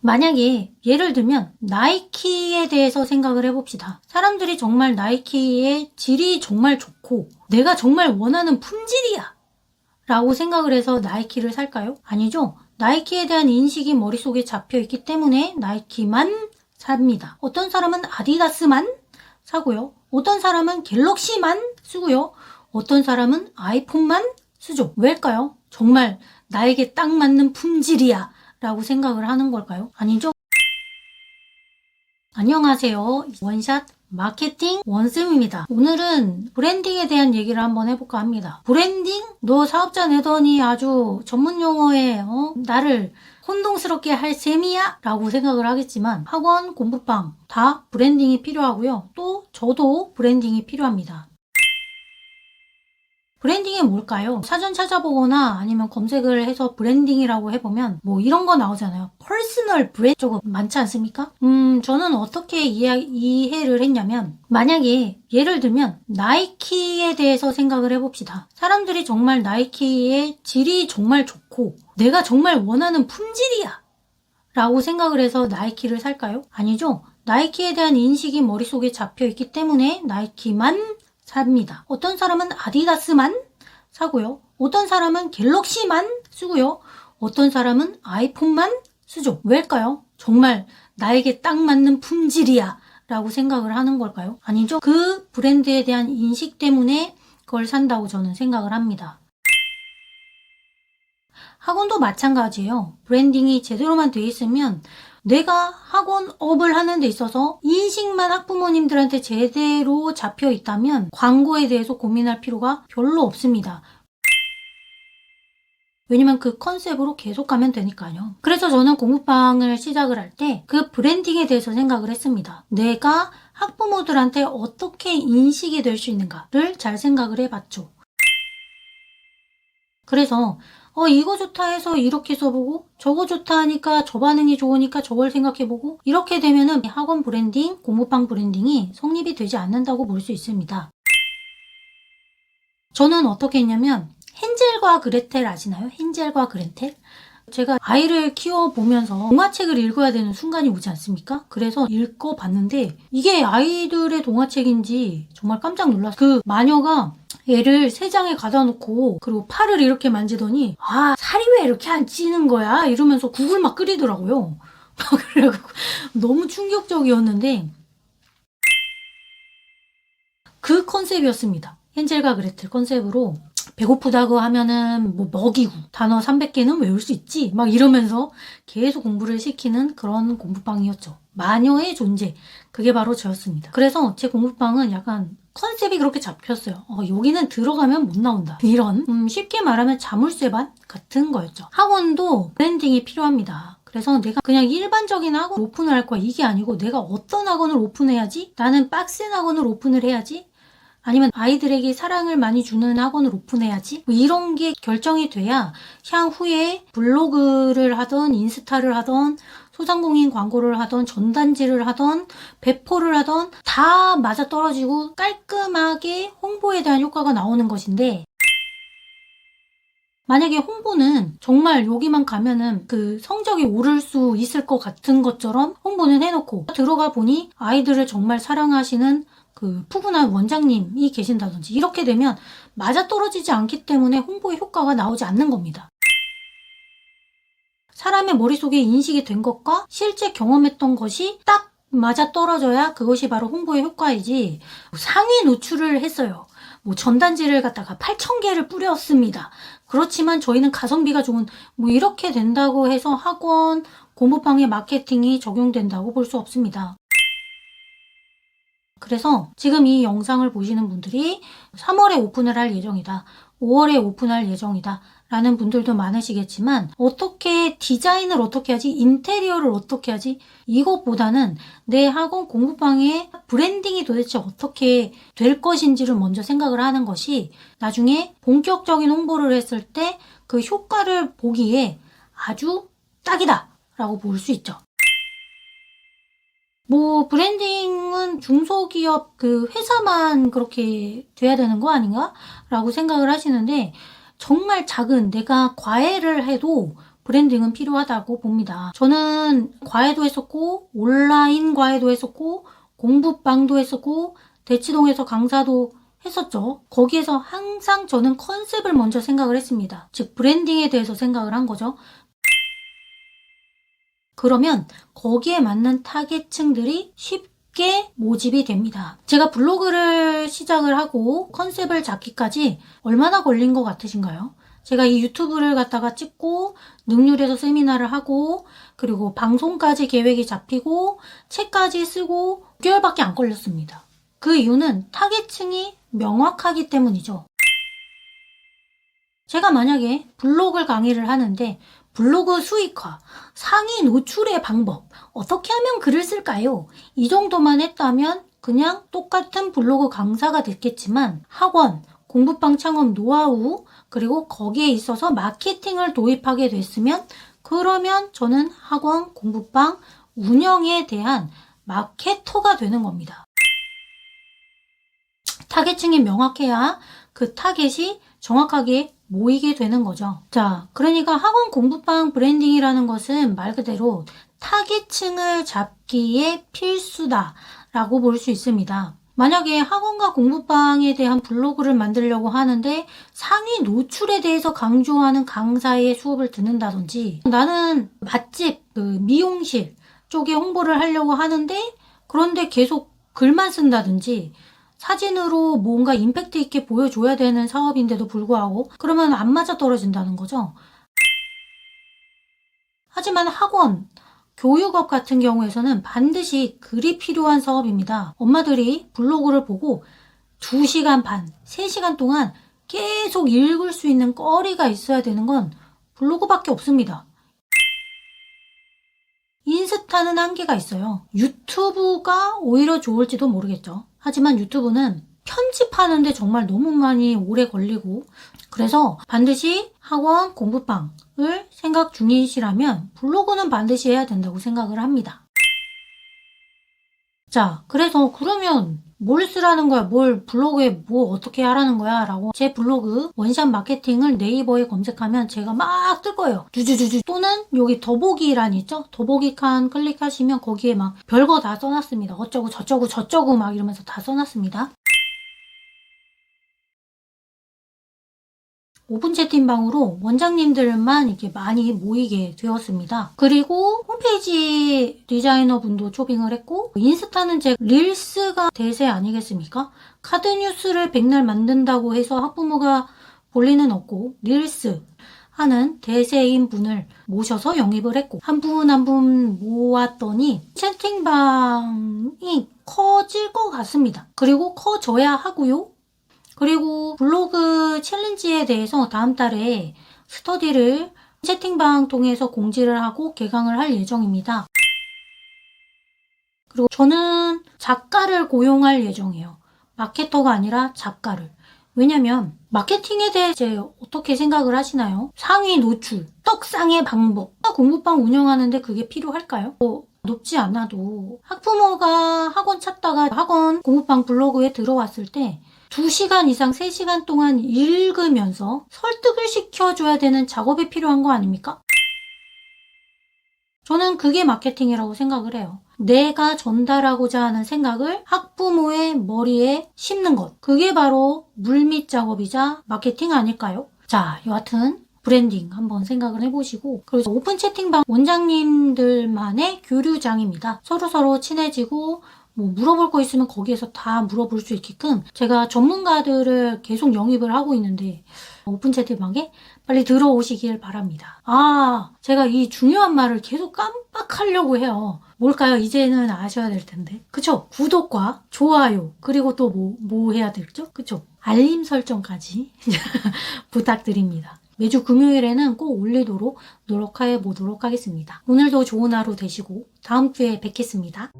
만약에 예를 들면 나이키에 대해서 생각을 해봅시다. 사람들이 정말 나이키의 질이 정말 좋고 내가 정말 원하는 품질이야 라고 생각을 해서 나이키를 살까요? 아니죠. 나이키에 대한 인식이 머릿속에 잡혀있기 때문에 나이키만 삽니다. 어떤 사람은 아디다스만 사고요. 어떤 사람은 갤럭시만 쓰고요. 어떤 사람은 아이폰만 쓰죠. 왜일까요? 정말 나에게 딱 맞는 품질이야 라고 생각을 하는 걸까요? 아니죠. 안녕하세요. 원샷 마케팅 원쌤입니다. 오늘은 브랜딩에 대한 얘기를 한번 해볼까 합니다. 브랜딩? 너 사업자 내더니 아주 전문 용어에 나를 혼동스럽게 할 셈이야? 라고 생각을 하겠지만 학원, 공부방 다 브랜딩이 필요하고요. 또 저도 브랜딩이 필요합니다. 브랜딩이 뭘까요? 사전 찾아보거나 아니면 검색을 해서 브랜딩이라고 해보면 뭐 이런 거 나오잖아요. 퍼스널 브랜드 조금 많지 않습니까? 저는 어떻게 이해를 했냐면 만약에 예를 들면 나이키에 대해서 생각을 해봅시다. 사람들이 정말 나이키의 질이 정말 좋고 내가 정말 원하는 품질이야 라고 생각을 해서 나이키를 살까요? 아니죠. 나이키에 대한 인식이 머릿속에 잡혀있기 때문에 나이키만 삽니다. 어떤 사람은 아디다스만 사고요. 어떤 사람은 갤럭시만 쓰고요. 어떤 사람은 아이폰만 쓰죠. 왜일까요? 정말 나에게 딱 맞는 품질이야 라고 생각을 하는 걸까요? 아니죠. 그 브랜드에 대한 인식 때문에 그걸 산다고 저는 생각을 합니다. 학원도 마찬가지예요. 브랜딩이 제대로만 돼 있으면 내가 학원업을 하는 데 있어서 인식만 학부모님들한테 제대로 잡혀 있다면 광고에 대해서 고민할 필요가 별로 없습니다. 왜냐면 그 컨셉으로 계속 가면 되니까요. 그래서 저는 공부방을 시작을 할 때 그 브랜딩에 대해서 생각을 했습니다. 내가 학부모들한테 어떻게 인식이 될 수 있는가를 잘 생각을 해봤죠. 그래서 이거 좋다 해서 이렇게 써보고 저거 좋다 하니까 저 반응이 좋으니까 저걸 생각해보고 이렇게 되면은 학원 브랜딩, 공부방 브랜딩이 성립이 되지 않는다고 볼 수 있습니다. 저는 어떻게 했냐면 헨젤과 그레텔 아시나요? 헨젤과 그레텔? 제가 아이를 키워보면서 동화책을 읽어야 되는 순간이 오지 않습니까? 그래서 읽어봤는데 이게 아이들의 동화책인지 정말 깜짝 놀랐어요. 그 마녀가 애를 새장에 가다 놓고 그리고 팔을 이렇게 만지더니 살이 왜 이렇게 안 찌는 거야? 이러면서 국을 막 끓이더라고요. 그래가지고 너무 충격적이었는데 그 컨셉이었습니다. 헨젤과 그레텔 컨셉으로 배고프다고 하면은 뭐 먹이고 단어 300개는 외울 수 있지 막 이러면서 계속 공부를 시키는 그런 공부방이었죠. 마녀의 존재, 그게 바로 저였습니다. 그래서 제 공부방은 약간 컨셉이 그렇게 잡혔어요. 여기는 들어가면 못 나온다 이런 쉽게 말하면 자물쇠반 같은 거였죠. 학원도 브랜딩이 필요합니다. 그래서 내가 그냥 일반적인 학원 오픈을 할 거야 이게 아니고 내가 어떤 학원을 오픈해야지, 나는 빡센 학원을 오픈을 해야지, 아니면 아이들에게 사랑을 많이 주는 학원을 오픈해야지, 뭐 이런 게 결정이 돼야 향후에 블로그를 하던 인스타를 하던 소상공인 광고를 하던 전단지를 하던 배포를 하던 다 맞아떨어지고 깔끔하게 홍보에 대한 효과가 나오는 것인데, 만약에 홍보는 정말 여기만 가면은 그 성적이 오를 수 있을 것 같은 것처럼 홍보는 해놓고 들어가 보니 아이들을 정말 사랑하시는 그 푸근한 원장님이 계신다든지 이렇게 되면 맞아떨어지지 않기 때문에 홍보의 효과가 나오지 않는 겁니다. 사람의 머릿속에 인식이 된 것과 실제 경험했던 것이 딱 맞아떨어져야 그것이 바로 홍보의 효과이지, 상위 노출을 했어요. 뭐 전단지를 갖다가 8,000개를 뿌렸습니다. 그렇지만 저희는 가성비가 좋은 뭐 이렇게 된다고 해서 학원, 공부방의 마케팅이 적용된다고 볼 수 없습니다. 그래서 지금 이 영상을 보시는 분들이 3월에 오픈을 할 예정이다, 5월에 오픈할 예정이다 라는 분들도 많으시겠지만 어떻게 디자인을 어떻게 하지, 인테리어를 어떻게 하지, 이것보다는 내 학원 공부방의 브랜딩이 도대체 어떻게 될 것인지를 먼저 생각을 하는 것이 나중에 본격적인 홍보를 했을 때 그 효과를 보기에 아주 딱이다 라고 볼 수 있죠. 뭐 브랜딩은 중소기업 그 회사만 그렇게 돼야 되는 거 아닌가? 라고 생각을 하시는데 정말 작은, 내가 과외를 해도 브랜딩은 필요하다고 봅니다. 저는 과외도 했었고 온라인 과외도 했었고 공부방도 했었고 대치동에서 강사도 했었죠. 거기에서 항상 저는 컨셉을 먼저 생각을 했습니다. 즉 브랜딩에 대해서 생각을 한 거죠. 그러면 거기에 맞는 타겟층들이 쉽게 모집이 됩니다. 제가 블로그를 시작을 하고 컨셉을 잡기까지 얼마나 걸린 것 같으신가요? 제가 이 유튜브를 갖다가 찍고 능률에서 세미나를 하고 그리고 방송까지 계획이 잡히고 책까지 쓰고 6개월밖에 안 걸렸습니다. 그 이유는 타겟층이 명확하기 때문이죠. 제가 만약에 블로그 강의를 하는데 블로그 수익화, 상위 노출의 방법, 어떻게 하면 글을 쓸까요? 이 정도만 했다면 그냥 똑같은 블로그 강사가 됐겠지만 학원, 공부방 창업 노하우, 그리고 거기에 있어서 마케팅을 도입하게 됐으면 그러면 저는 학원, 공부방 운영에 대한 마케터가 되는 겁니다. 타겟층이 명확해야 그 타겟이 정확하게 모이게 되는 거죠. 자, 그러니까 학원 공부방 브랜딩이라는 것은 말 그대로 타겟층을 잡기에 필수다라고 볼 수 있습니다. 만약에 학원과 공부방에 대한 블로그를 만들려고 하는데 상위 노출에 대해서 강조하는 강사의 수업을 듣는다든지 나는 맛집, 미용실 쪽에 홍보를 하려고 하는데 그런데 계속 글만 쓴다든지 사진으로 뭔가 임팩트 있게 보여줘야 되는 사업인데도 불구하고 그러면 안 맞아 떨어진다는 거죠. 하지만 학원, 교육업 같은 경우에서는 반드시 글이 필요한 사업입니다. 엄마들이 블로그를 보고 2시간 반, 3시간 동안 계속 읽을 수 있는 거리가 있어야 되는 건 블로그밖에 없습니다. 인스타는 한계가 있어요. 유튜브가 오히려 좋을지도 모르겠죠. 하지만 유튜브는 편집하는데 정말 너무 많이 오래 걸리고 그래서 반드시 학원 공부방을 생각 중이시라면 블로그는 반드시 해야 된다고 생각을 합니다. 자, 그래서 그러면 뭘 쓰라는 거야? 뭘 블로그에 뭐 어떻게 하라는 거야? 라고 제 블로그 원샷 마케팅을 네이버에 검색하면 제가 막 뜰 거예요. 주주주주 또는 여기 더보기란 있죠? 더보기 칸 클릭하시면 거기에 막 별거 다 써놨습니다. 어쩌고 저쩌고 저쩌고 막 이러면서 다 써놨습니다. 오픈 채팅방으로 원장님들만 이렇게 많이 모이게 되었습니다. 그리고 홈페이지 디자이너 분도 초빙을 했고 인스타는 제 릴스가 대세 아니겠습니까? 카드 뉴스를 백날 만든다고 해서 학부모가 볼 리는 없고 릴스 하는 대세인 분을 모셔서 영입을 했고 한 분 한 분 모았더니 채팅방이 커질 것 같습니다. 그리고 커져야 하고요. 그리고 블로그 챌린지에 대해서 다음 달에 스터디를 채팅방 통해서 공지를 하고 개강을 할 예정입니다. 그리고 저는 작가를 고용할 예정이에요. 마케터가 아니라 작가를. 왜냐면 마케팅에 대해 이제 어떻게 생각을 하시나요? 상위 노출, 떡상의 방법. 공부방 운영하는데 그게 필요할까요? 높지 않아도 학부모가 학원 찾다가 학원 공부방 블로그에 들어왔을 때 2시간 이상 3시간 동안 읽으면서 설득을 시켜줘야 되는 작업이 필요한 거 아닙니까? 저는 그게 마케팅이라고 생각을 해요. 내가 전달하고자 하는 생각을 학부모의 머리에 심는 것. 그게 바로 물밑 작업이자 마케팅 아닐까요? 자, 여하튼 브랜딩 한번 생각을 해보시고 그리고 오픈 채팅방 원장님들만의 교류장입니다. 서로서로 친해지고 뭐 물어볼 거 있으면 거기에서 다 물어볼 수 있게끔 제가 전문가들을 계속 영입을 하고 있는데 오픈 채팅방에 빨리 들어오시길 바랍니다. 아, 제가 이 중요한 말을 계속 깜빡하려고 해요. 뭘까요? 이제는 아셔야 될 텐데. 그쵸? 구독과 좋아요 그리고 또 뭐 해야 되죠? 그쵸? 알림 설정까지 부탁드립니다. 매주 금요일에는 꼭 올리도록 노력해 보도록 하겠습니다. 오늘도 좋은 하루 되시고 다음 주에 뵙겠습니다.